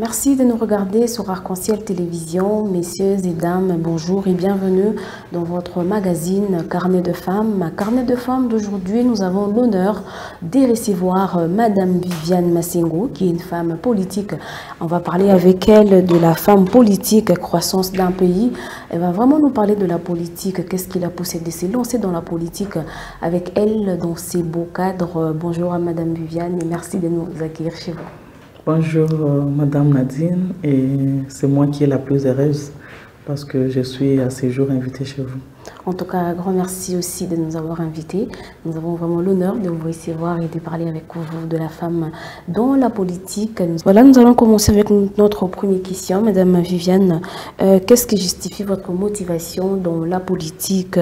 Merci de nous regarder sur Arc-en-Ciel Télévision. Messieurs et dames, bonjour et bienvenue dans votre magazine Carnet de femmes. Carnet de femmes d'aujourd'hui, nous avons l'honneur de recevoir Madame Viviane Massengo, qui est une femme politique. On va parler avec elle de la femme politique, croissance d'un pays. Elle va vraiment nous parler de la politique, qu'est-ce qui l'a poussé de se lancer dans la politique avec elle, dans ces beaux cadres. Bonjour à Madame Viviane et merci de nous accueillir chez vous. Bonjour Madame Nadine, et c'est moi qui est la plus heureuse parce que je suis à ces jours invitée chez vous. En tout cas, un grand merci aussi de nous avoir invités. Nous avons vraiment l'honneur de vous recevoir et de parler avec vous de la femme dans la politique. Voilà, nous allons commencer avec notre première question. Madame Viviane, qu'est-ce qui justifie votre motivation dans la politique,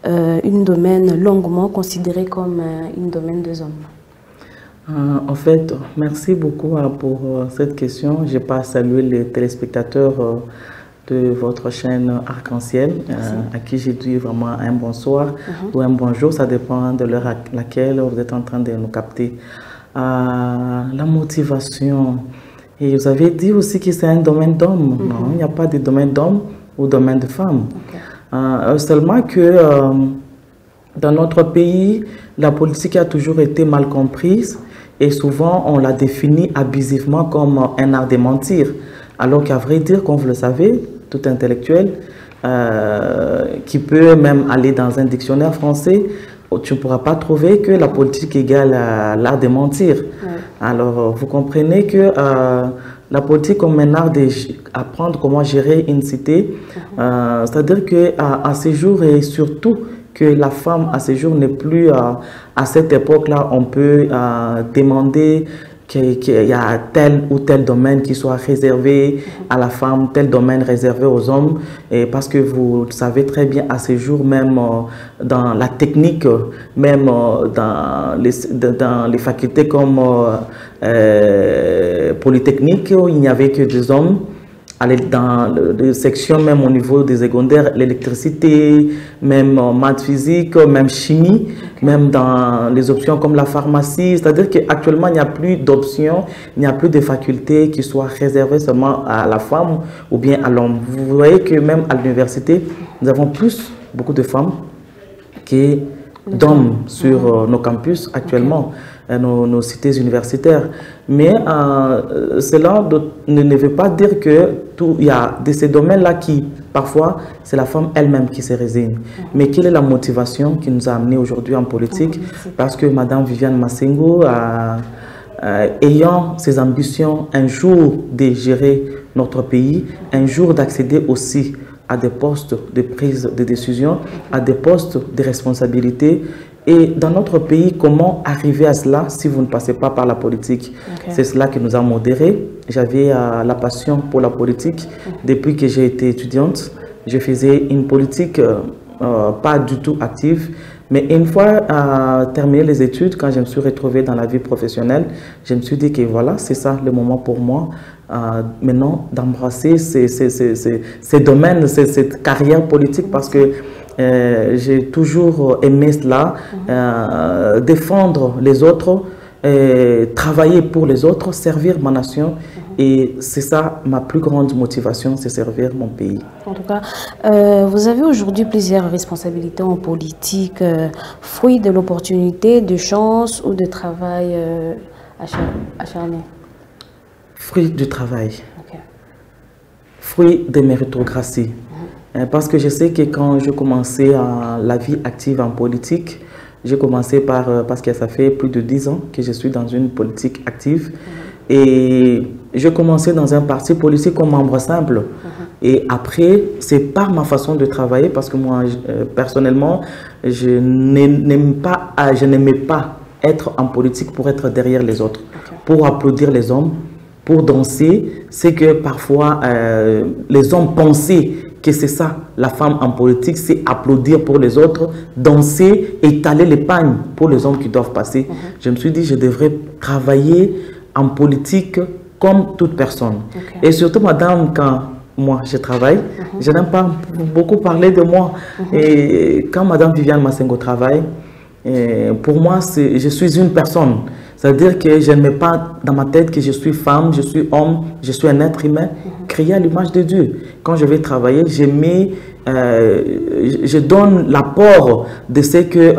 une domaine longuement considéré comme une domaine des hommes? En fait, merci beaucoup pour cette question. Je n'ai pas à saluer les téléspectateurs de votre chaîne Arc-en-Ciel, à qui j'ai dit vraiment un bonsoir ou un bonjour, ça dépend de l'heure à laquelle vous êtes en train de nous capter. La motivation, et vous avez dit aussi que c'est un domaine d'homme. Non, il n'y a pas de domaine d'homme ou domaine de femme. Seulement que dans notre pays, la politique a toujours été mal comprise. Et souvent, on la définit abusivement comme un art de mentir. Alors qu'à vrai dire, comme vous le savez, tout intellectuel, qui peut même aller dans un dictionnaire français, tu ne pourras pas trouver que la politique égale l'art de mentir. Alors, vous comprenez que la politique comme un art d'apprendre comment gérer une cité, c'est-à-dire qu'à ces jours et surtout, que la femme à ce jour n'est plus à cette époque-là, on peut demander qu'il y a tel ou tel domaine qui soit réservé à la femme, tel domaine réservé aux hommes, et parce que vous savez très bien à ce jour, même dans la technique, même dans les facultés comme Polytechnique, il n'y avait que des hommes. Dans les sections, même au niveau des secondaires, l'électricité, même maths physique, même chimie, même dans les options comme la pharmacie. C'est-à-dire qu'actuellement, il n'y a plus d'options, il n'y a plus de facultés qui soient réservées seulement à la femme ou bien à l'homme. Vous voyez que même à l'université, nous avons beaucoup de femmes que d'hommes sur nos campus actuellement. Nos cités universitaires. Mais cela ne veut pas dire que il y a de ces domaines-là qui, parfois, c'est la femme elle-même qui se résigne. Mais quelle est la motivation qui nous a amenés aujourd'hui en politique? Parce que Madame Viviane Massengo, ayant ses ambitions un jour de gérer notre pays, un jour d'accéder aussi à des postes de prise de décision, à des postes de responsabilité. Et dans notre pays, comment arriver à cela si vous ne passez pas par la politique? C'est cela qui nous a modérés. J'avais la passion pour la politique. Depuis que j'ai été étudiante, je faisais une politique pas du tout active. Mais une fois terminé les études, quand je me suis retrouvée dans la vie professionnelle, je me suis dit que voilà, c'est ça le moment pour moi maintenant d'embrasser ces domaines, cette carrière politique, parce que j'ai toujours aimé cela, défendre les autres, travailler pour les autres, servir ma nation. Et c'est ça ma plus grande motivation, c'est servir mon pays. En tout cas, vous avez aujourd'hui plusieurs responsabilités en politique, fruit de l'opportunité, de chance ou de travail acharné? Fruit du travail, fruit de méritocratie. Parce que je sais que quand je commençais la vie active en politique, j'ai commencé parce que ça fait plus de 10 ans que je suis dans une politique active. Et je commençais dans un parti politique comme membre simple. Et après, c'est par ma façon de travailler, parce que moi, personnellement, je n'aimais pas être en politique pour être derrière les autres, pour applaudir les hommes, pour danser. C'est que parfois, les hommes pensaient que c'est ça, la femme en politique, c'est applaudir pour les autres, danser, étaler les pagnes pour les hommes qui doivent passer. Je me suis dit, je devrais travailler en politique comme toute personne. Et surtout, madame, quand moi je travaille, je n'aime pas beaucoup parler de moi. Et quand madame Viviane Massengo travaille, pour moi, je suis une personne. C'est-à-dire que je ne mets pas dans ma tête que je suis femme, je suis homme, je suis un être humain, créé à l'image de Dieu. Quand je vais travailler, je donne l'apport de ce que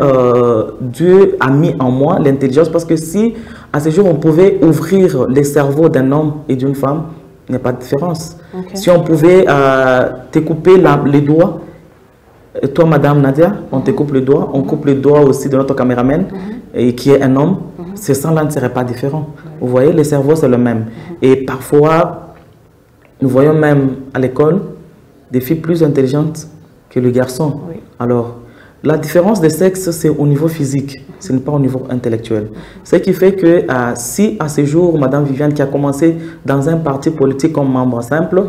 Dieu a mis en moi, l'intelligence, parce que si à ce jour on pouvait ouvrir les cerveaux d'un homme et d'une femme, il n'y a pas de différence. Si on pouvait te couper les doigts, toi Madame Nadia, on te coupe le doigt, on coupe le doigt aussi de notre caméraman, et qui est un homme, ce sang-là ne serait pas différent. Vous voyez, le cerveau c'est le même. Et parfois, nous voyons même à l'école des filles plus intelligentes que les garçons. Alors, la différence de sexe, c'est au niveau physique, ce n'est pas au niveau intellectuel. Ce qui fait que si à ce jour, Madame Viviane, qui a commencé dans un parti politique comme membre simple,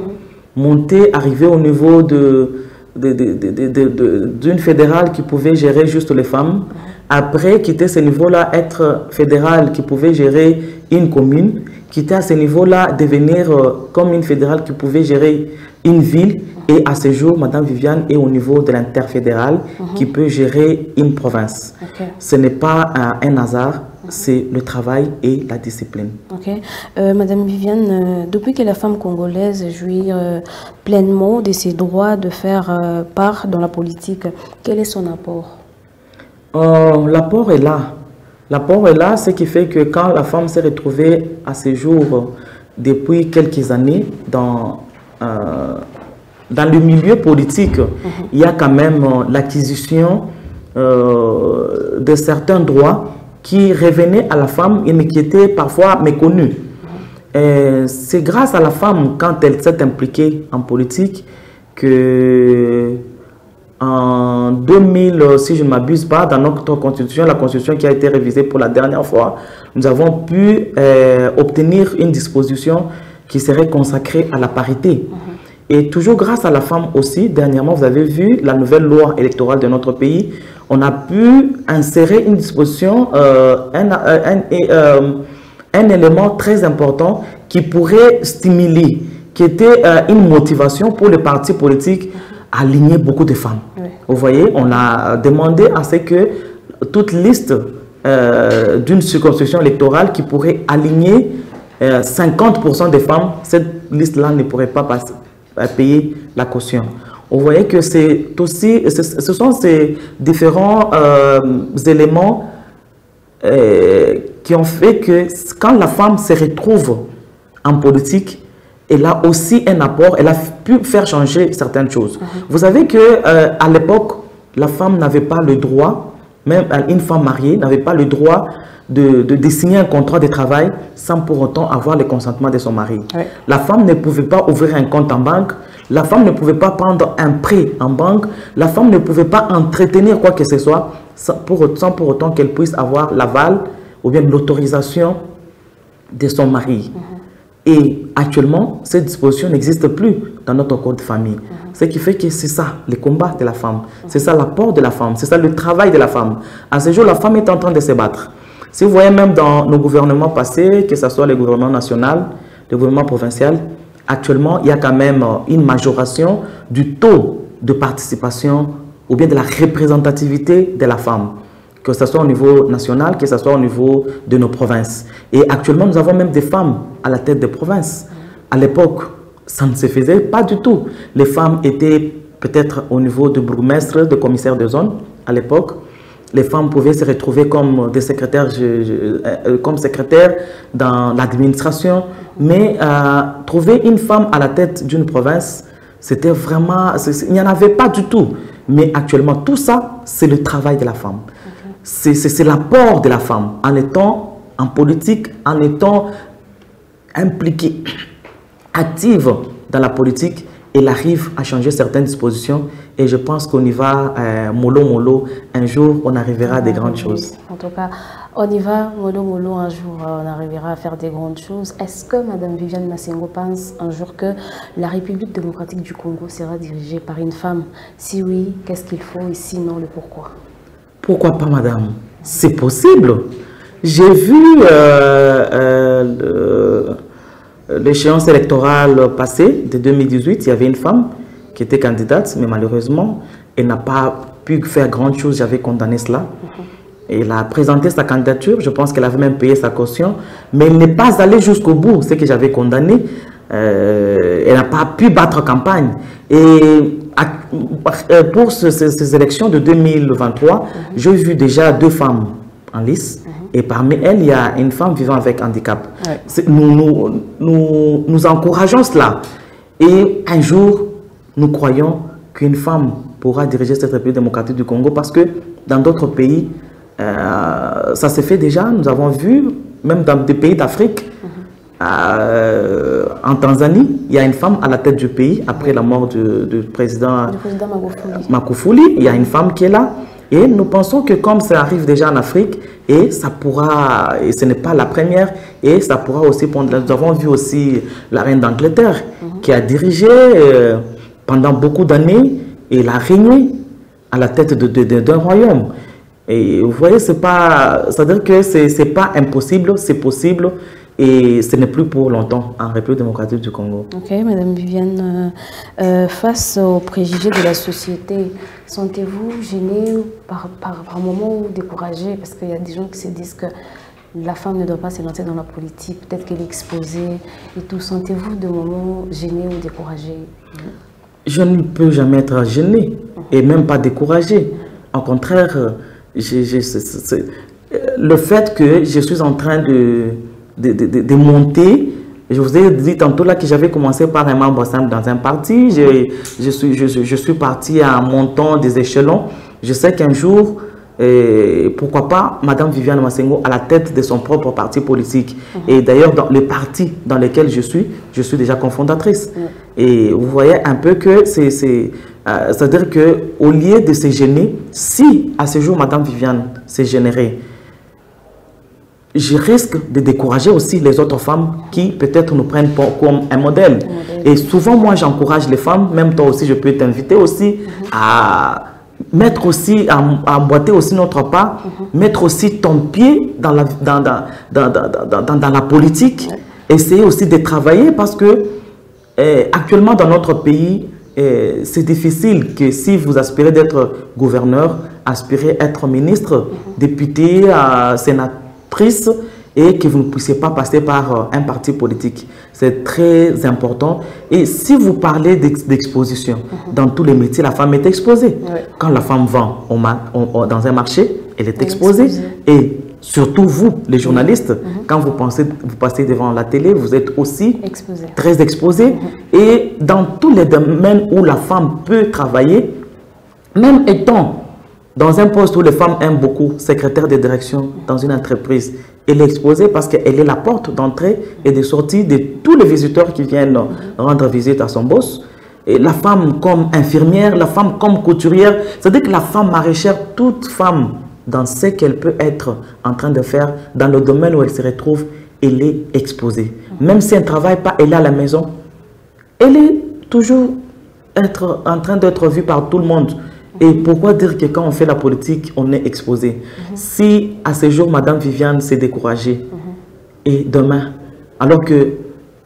monter, arriver au niveau d'une fédérale qui pouvait gérer juste les femmes, après quitter ce niveau-là, être fédérale qui pouvait gérer une commune, quitter à ce niveau-là, devenir comme une fédérale qui pouvait gérer une ville, et à ce jour, Madame Viviane est au niveau de l'interfédéral qui peut gérer une province. Ce n'est pas un hasard, c'est le travail et la discipline. Madame Viviane, depuis que la femme congolaise jouit pleinement de ses droits de faire part dans la politique, quel est son apport? L'apport est là. L'apport est là, ce qui fait que quand la femme s'est retrouvée à ce jour, depuis quelques années, dans le milieu politique, il y a quand même l'acquisition de certains droits qui revenaient à la femme et qui étaient parfois méconnus. C'est grâce à la femme, quand elle s'est impliquée en politique, que en 2000, si je ne m'abuse pas, dans notre constitution, la constitution qui a été révisée pour la dernière fois, nous avons pu obtenir une disposition qui serait consacrée à la parité. Et toujours grâce à la femme aussi, dernièrement, vous avez vu la nouvelle loi électorale de notre pays, on a pu insérer une disposition, un élément très important qui pourrait stimuler, qui était une motivation pour les partis politiques à aligner beaucoup de femmes. Vous voyez, on a demandé à ce que toute liste d'une circonscription électorale qui pourrait aligner 50% des femmes, cette liste-là ne pourrait pas payer la caution. Vous voyez que c'est aussi, ce sont ces différents éléments qui ont fait que quand la femme se retrouve en politique, elle a aussi un apport, elle a pu faire changer certaines choses. Vous savez que à l'époque, la femme n'avait pas le droit, même une femme mariée n'avait pas le droit de signer un contrat de travail sans pour autant avoir le consentement de son mari. La femme ne pouvait pas ouvrir un compte en banque, la femme ne pouvait pas prendre un prêt en banque, la femme ne pouvait pas entretenir quoi que ce soit sans pour autant qu'elle puisse avoir l'aval ou bien l'autorisation de son mari. Et actuellement, cette disposition n'existe plus dans notre code de famille. Ce qui fait que c'est ça, le combat de la femme. C'est ça l'apport de la femme. C'est ça le travail de la femme. À ce jour, la femme est en train de se battre. Si vous voyez même dans nos gouvernements passés, que ce soit le gouvernement national, le gouvernement provincial, actuellement, il y a quand même une majoration du taux de participation ou bien de la représentativité de la femme, que ce soit au niveau national, que ce soit au niveau de nos provinces. Et actuellement, nous avons même des femmes à la tête des provinces. À l'époque, ça ne se faisait pas du tout. Les femmes étaient peut-être au niveau de bourgmestre, de commissaire de zone à l'époque. Les femmes pouvaient se retrouver comme des secrétaires, comme secrétaires dans l'administration. Mais trouver une femme à la tête d'une province, c'était vraiment... Il n'y en avait pas du tout. Mais actuellement, tout ça, c'est le travail de la femme. C'est l'apport de la femme en étant en politique, en étant impliquée, active dans la politique. Elle arrive à changer certaines dispositions et je pense qu'on y va mollo mollo. Un jour, on arrivera à des grandes choses. En tout cas, on y va mollo mollo. Un jour, on arrivera à faire des grandes choses. Est-ce que Mme Viviane Massengo pense un jour que la République démocratique du Congo sera dirigée par une femme? Si oui, qu'est-ce qu'il faut et sinon le pourquoi? Pourquoi pas, madame? C'est possible. J'ai vu l'échéance électorale passée de 2018. Il y avait une femme qui était candidate, mais malheureusement, elle n'a pas pu faire grand chose. J'avais condamné cela. Elle a présenté sa candidature, je pense qu'elle avait même payé sa caution, mais elle n'est pas allée jusqu'au bout, ce que j'avais condamné. Elle n'a pas pu battre campagne. Et pour ces élections de 2023, j'ai vu déjà 2 femmes en lice. Et parmi elles, il y a une femme vivant avec handicap. Ouais. Nous encourageons cela. Et un jour, nous croyons qu'une femme pourra diriger cette République démocratique du Congo parce que dans d'autres pays, ça se fait déjà. Nous avons vu, même dans des pays d'Afrique, en Tanzanie, il y a une femme à la tête du pays après la mort du président Magufuli. Il y a une femme qui est là. Et nous pensons que comme ça arrive déjà en Afrique, et ça pourra, et ce n'est pas la première, et ça pourra aussi prendre. Nous avons vu aussi la reine d'Angleterre qui a dirigé pendant beaucoup d'années et elle a régné à la tête d'un royaume. Et vous voyez, c'est-à-dire que c'est pas impossible, c'est possible. Et ce n'est plus pour longtemps en République démocratique du Congo. Ok, Madame Viviane, face aux préjugés de la société, sentez-vous gênée par moment ou découragée? Parce qu'il y a des gens qui se disent que la femme ne doit pas se lancer dans la politique, peut-être qu'elle est exposée et tout. Sentez-vous de moments gênée ou découragée? Je ne peux jamais être gênée et même pas découragée. Au contraire, le fait que je suis en train de monter. Je vous ai dit tantôt là que j'avais commencé par un membre simple dans un parti. Je suis parti en montant des échelons. Je sais qu'un jour, pourquoi pas, Madame Viviane Massengo à la tête de son propre parti politique. Et d'ailleurs, dans les partis dans lesquels je suis déjà cofondatrice. Et vous voyez un peu que c'est-à-dire qu'au lieu de se gêner, si à ce jour Madame Viviane s'est générée, je risque de décourager aussi les autres femmes qui peut-être nous prennent comme un modèle. Et souvent, moi, j'encourage les femmes, même toi aussi, je peux t'inviter aussi à mettre aussi, à emboîter aussi notre pas, mettre aussi ton pied dans la politique, essayer aussi de travailler parce que actuellement dans notre pays, c'est difficile que si vous aspirez d'être gouverneur, aspirez être ministre, député, sénateur, et que vous ne puissiez pas passer par un parti politique. C'est très important. Et si vous parlez d'exposition, dans tous les métiers, la femme est exposée. Quand la femme vend dans un marché, elle est exposée. Et surtout vous, les journalistes, quand vous passez devant la télé, vous êtes aussi très exposés. Et dans tous les domaines où la femme peut travailler, même étant dans un poste où les femmes aiment beaucoup, secrétaire de direction dans une entreprise, elle est exposée parce qu'elle est la porte d'entrée et de sortie de tous les visiteurs qui viennent rendre visite à son boss. Et la femme comme infirmière, la femme comme couturière, c'est-à-dire que la femme maraîchère, toute femme dans ce qu'elle peut être en train de faire, dans le domaine où elle se retrouve, elle est exposée. Même si elle ne travaille pas, elle est à la maison, elle est toujours en train d'être vue par tout le monde. Et pourquoi dire que quand on fait la politique, on est exposé? Si à ce jour, Madame Viviane s'est découragée, et demain, alors que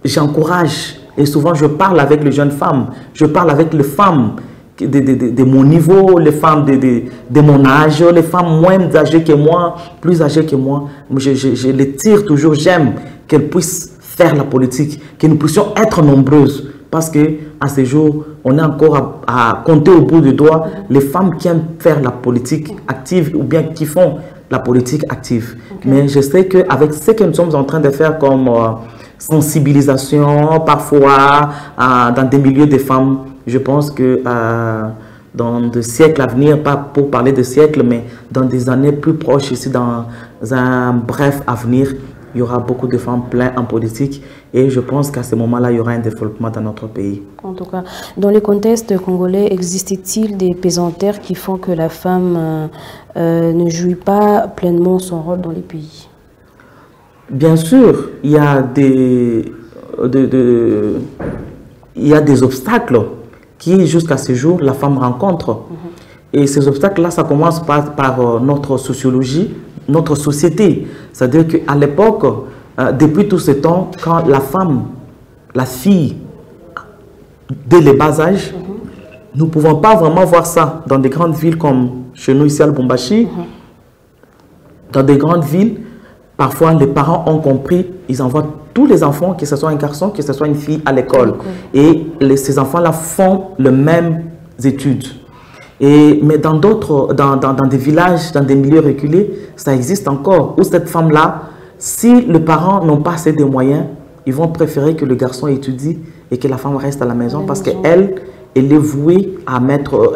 j'encourage, et souvent je parle avec les jeunes femmes, je parle avec les femmes de mon niveau, les femmes de mon âge, les femmes moins âgées que moi, plus âgées que moi, je les tire toujours, j'aime qu'elles puissent faire la politique, que nous puissions être nombreuses. Parce qu'à ce jour, on est encore à compter au bout du doigt les femmes qui aiment faire la politique active ou bien qui font la politique active. Mais je sais qu'avec ce que nous sommes en train de faire comme sensibilisation, parfois dans des milieux de femmes, je pense que dans des siècles à venir, pas pour parler de siècles, mais dans des années plus proches, ici dans un bref avenir, il y aura beaucoup de femmes pleines en politique et je pense qu'à ce moment-là, il y aura un développement dans notre pays. En tout cas, dans le contexte congolais, existe-t-il des pesanteurs qui font que la femme ne jouit pas pleinement son rôle dans les pays? Bien sûr, il y a des obstacles qui, jusqu'à ce jour, la femme rencontre. Et ces obstacles-là, ça commence par notre sociologie, notre société. C'est-à-dire qu'à l'époque, depuis tout ce temps, quand la femme, la fille, dès le bas âge, nous ne pouvons pas vraiment voir ça dans des grandes villes comme chez nous ici à Lubumbashi. Dans des grandes villes, parfois les parents ont compris, ils envoient tous les enfants, que ce soit un garçon, que ce soit une fille, à l'école. Et ces enfants-là font les mêmes études. Mais dans d'autres, dans des villages, dans des milieux reculés, ça existe encore. Où cette femme-là, si les parents n'ont pas assez de moyens, ils vont préférer que le garçon étudie et que la femme reste à la maison parce qu'elle, elle est vouée à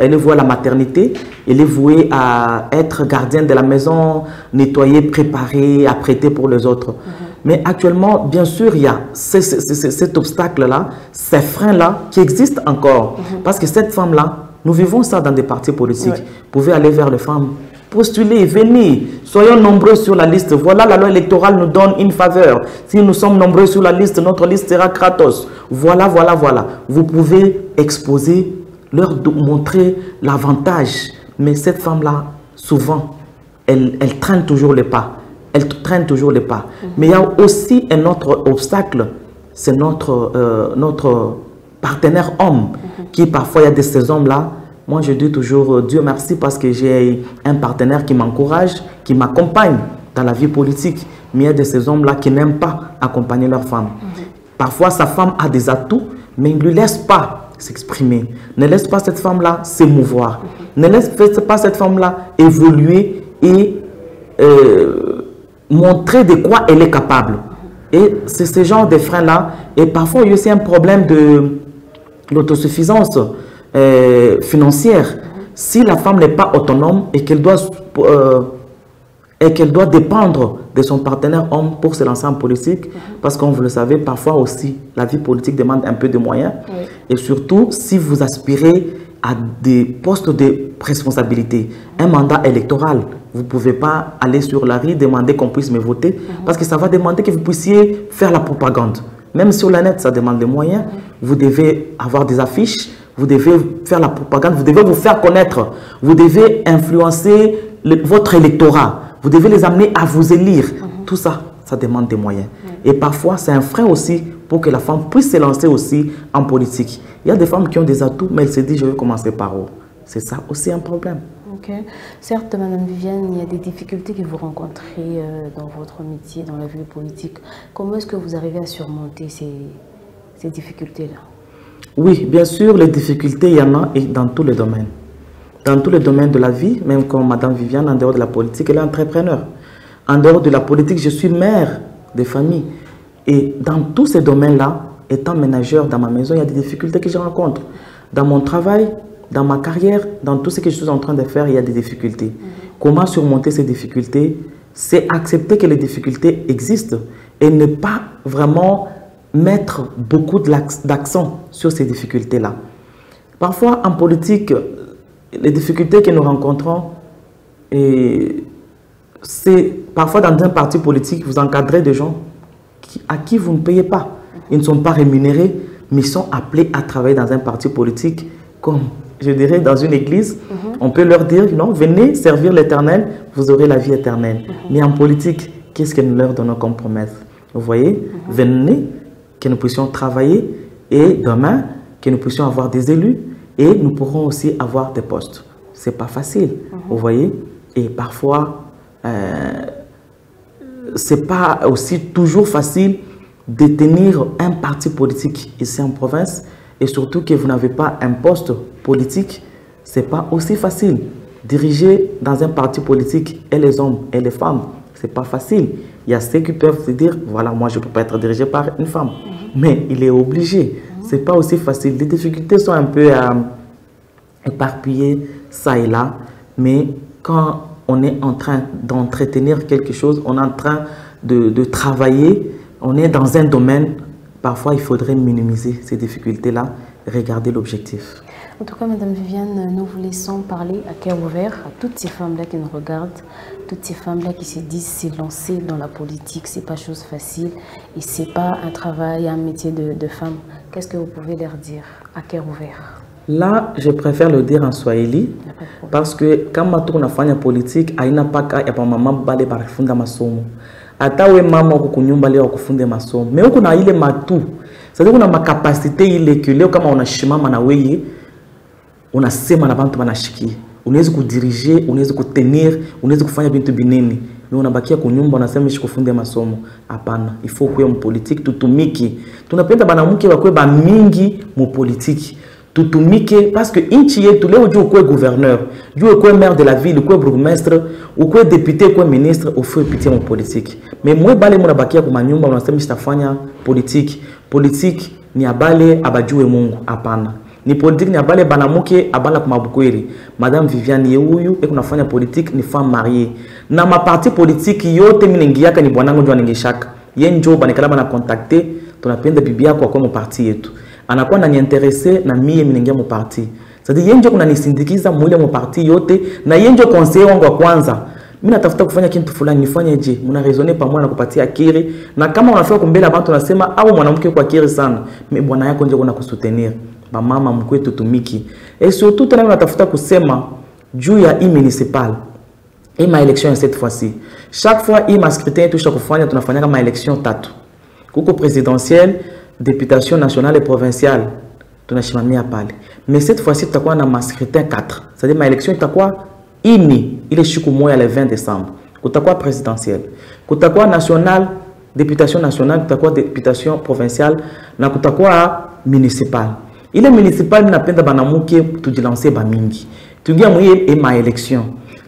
elle est vouée à la maternité, elle est vouée à être gardienne de la maison, nettoyer, préparer, apprêter pour les autres. Mais actuellement, bien sûr, il y a cet obstacle-là, ces freins-là qui existent encore. Parce que cette femme-là, nous vivons ça dans des partis politiques. Vous pouvez aller vers les femmes, postuler, venez, soyons nombreux sur la liste. Voilà, la loi électorale nous donne une faveur. Si nous sommes nombreux sur la liste, notre liste sera Kratos. Voilà, voilà, voilà. Vous pouvez exposer, leur montrer l'avantage. Mais cette femme-là, souvent, elle traîne toujours les pas. Elle traîne toujours les pas. Mais il y a aussi un autre obstacle, c'est notre partenaire homme, qui parfois, il y a de ces hommes-là. Moi, je dis toujours Dieu merci parce que j'ai un partenaire qui m'encourage, qui m'accompagne dans la vie politique. Mais il y a de ces hommes-là qui n'aiment pas accompagner leur femme. Parfois, sa femme a des atouts, mais il ne lui laisse pas s'exprimer. Ne laisse pas cette femme-là s'émouvoir. Ne laisse pas cette femme-là évoluer et montrer de quoi elle est capable. Et c'est ce genre de freins-là. Et parfois, il y a aussi un problème de l'autosuffisance financière. Si la femme n'est pas autonome et qu'elle doit dépendre de son partenaire homme pour se lancer en politique, parce que, vous le savez, parfois aussi, la vie politique demande un peu de moyens. Et surtout, si vous aspirez à des postes de responsabilité, un mandat électoral, vous ne pouvez pas aller sur la rue demander qu'on puisse me voter, parce que ça va demander que vous puissiez faire la propagande. Même sur la net, ça demande des moyens. Vous devez avoir des affiches, vous devez faire la propagande, vous devez vous faire connaître, vous devez influencer votre électorat, vous devez les amener à vous élire. Tout ça, ça demande des moyens. Et parfois, c'est un frein aussi pour que la femme puisse se lancer aussi en politique. Il y a des femmes qui ont des atouts, mais elles se disent, je vais commencer par où? C'est ça aussi un problème. Ok. Certes, Madame Viviane, il y a des difficultés que vous rencontrez dans votre métier, dans la vie politique. Comment est-ce que vous arrivez à surmonter ces difficultés-là? Oui, bien sûr, les difficultés, il y en a dans tous les domaines. Dans tous les domaines de la vie, même comme Madame Viviane, en dehors de la politique, elle est entrepreneur. En dehors de la politique, je suis mère de famille. Et dans tous ces domaines-là, étant ménageur dans ma maison, il y a des difficultés que je rencontre. Dans mon travail, dans ma carrière, dans tout ce que je suis en train de faire, il y a des difficultés. Comment surmonter ces difficultés? C'est accepter que les difficultés existent et ne pas vraiment mettre beaucoup d'accent sur ces difficultés-là. Parfois, en politique, les difficultés que nous rencontrons, c'est parfois dans un parti politique, vous encadrez des gens à qui vous ne payez pas. Ils ne sont pas rémunérés, mais ils sont appelés à travailler dans un parti politique comme, je dirais, dans une église. On peut leur dire, non, venez servir l'Éternel, vous aurez la vie éternelle. Mais en politique, qu'est-ce que nous leur donnons comme promesse? Vous voyez, venez, que nous puissions travailler et demain, que nous puissions avoir des élus et nous pourrons aussi avoir des postes. Ce n'est pas facile, vous voyez. Et parfois, ce n'est pas aussi toujours facile de tenir un parti politique ici en province et surtout que vous n'avez pas un poste politique, ce n'est pas aussi facile. Diriger dans un parti politique et les hommes et les femmes, ce n'est pas facile. Il y a ceux qui peuvent se dire, voilà, moi je ne peux pas être dirigé par une femme, mais il est obligé. Ce n'est pas aussi facile. Les difficultés sont un peu éparpillées, ça et là, mais quand on est en train d'entretenir quelque chose, on est en train de travailler, on est dans un domaine, parfois il faudrait minimiser ces difficultés-là, regarder l'objectif. En tout cas, Madame Viviane, nous vous laissons parler à cœur ouvert à toutes ces femmes-là qui nous regardent, toutes ces femmes-là qui se disent se lancer dans la politique, ce n'est pas chose facile et ce n'est pas un travail, un métier de femme. Qu'est-ce que vous pouvez leur dire à cœur ouvert? Là, je préfère le dire en swahili parce que quand on a fait la politique, il n'y a pas de maman qui va faire masomo. Atawe mama kukunyumba leo kufunde masomo. Mais on a ile matu. C'est-à-dire qu'on a ma capacité ile que leo kama unashimama na wewe unasema na bantu banashikia. Unaweza kudiriger, unaweza kutenir, unaweza kufanya bintu binene. Mais unabakia kunyumba unasema shikufunde masomo. Hapana, il faut kuwe mpolitiki tutumiki. Tunapenda banamuke bakwe ba mingi mu politiki. Tutumike parce que inchi yetu leo juu ukwe gouverneur, juu ukwe maire de la ville, ukwe bourgmestre, ukwe député, ukwe ministre, ufe pitia mu politique. Mais mwe bale muna bakia kwa manyumba unasema sitafanya politique. Politique ni abale abajue Mungu, hapana. Ni politique ni abale banamuke abala kwa mabukweli. Madame Viviane Yehuyu eko nafanya politique ni femme mariée. Na ma parti politique yote mimi ningiaka ni bwanangu ndio aningishaka. Yenjo banekala bana contacter, tunapenda bibi yako kwa mu parti yetu. Anakuwa ananiinteresse na mie minengia mu parti. C'est-à-dire yenjo kuna nisindikiza mwile mu parti yote na yenjo conseiller wangu wa kwanza. Mimi natafuta kufanya kitu fulani nifanye je? Muna raisonner pamoja na kupatia akili na kama unafika kumbele abantu unasema au mwanamke kwa akili sana, mimi bwana yako nje kuna kusutenir. Ba mama mkwetu tumiki. Et surtout tena natafuta kusema juu ya municipal. Et ma élection cette fois-ci. Chaque fois ma scrutin tout chaque fois tunafanya kama élection tatu. Kuko présidentielle, députation nationale et provinciale, tunashimamia pale. Mais cette fois-ci tutakuwa na scrutin 4. C'est-à-dire ma élection itakuwa ile siku moja le 20 décembre. Kutakuwa présidentielle, kutakuwa nationale, députation nationale, kutakuwa députation provinciale na kutakuwa municipal. Ile municipal napenda banamuke tujilancer ba mingi. Tungia mwe ma élection.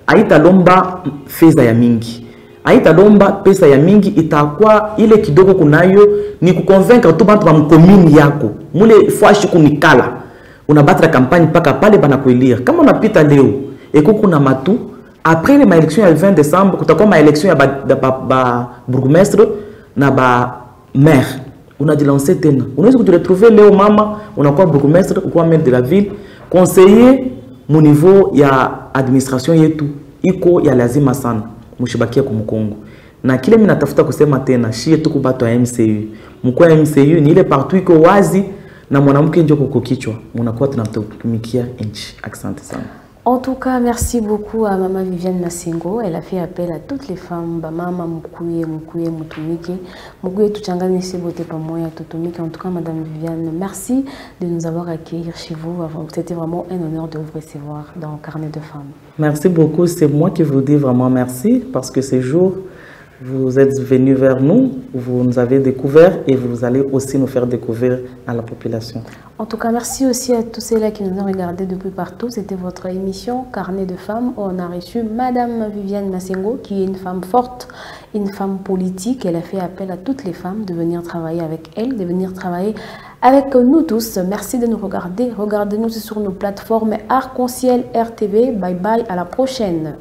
Aita lomba feza ya mingi. Aita lomba pesa ya mingi itakuwa ile kidogo kunayo ni kuconvaincre tu bantu ba mkomini yako. Mule fashi kunikala. Unabatra campagne paka pale bana kuelire. Kama unapita leo eko kuna matu après les élections ya 20 décembre kutakuwa ma élection ya ba bourgmestre na ba maire. Unajilancer tena. Unaweza kujiretrouver leo mama unakuwa bourgmestre ou maire de la ville, conseiller mu niveau ya administration yetu iko ya lazima sana. Mushibakia kumkongo. Na kile mimi natafuta kusema tena, shie tuko bato ya MCU. Mkoa ya MCU ni ile partout iko wazi na mwanamke ndio kuko kichwa. Mnakuwa tunatumikia nchi. Asante sana. En tout cas, merci beaucoup à Maman Viviane Masengo. Elle a fait appel à toutes les femmes. Maman Moukuye, Moutumike. Moukuye, tuchangani sebote pamoya, tutumike. En tout cas, Madame Viviane, merci de nous avoir accueillis chez vous. C'était vraiment un honneur de vous recevoir dans Carnet de Femmes. Merci beaucoup. C'est moi qui vous dis vraiment merci parce que ces jours, vous êtes venus vers nous, vous nous avez découvert et vous allez aussi nous faire découvrir à la population. En tout cas, merci aussi à tous ceux-là qui nous ont regardés depuis partout. C'était votre émission Carnet de Femmes. On a reçu Madame Viviane Masengo, qui est une femme forte, une femme politique. Elle a fait appel à toutes les femmes de venir travailler avec elle, de venir travailler avec nous tous. Merci de nous regarder. Regardez-nous sur nos plateformes Arc-en-Ciel RTV. Bye bye, à la prochaine.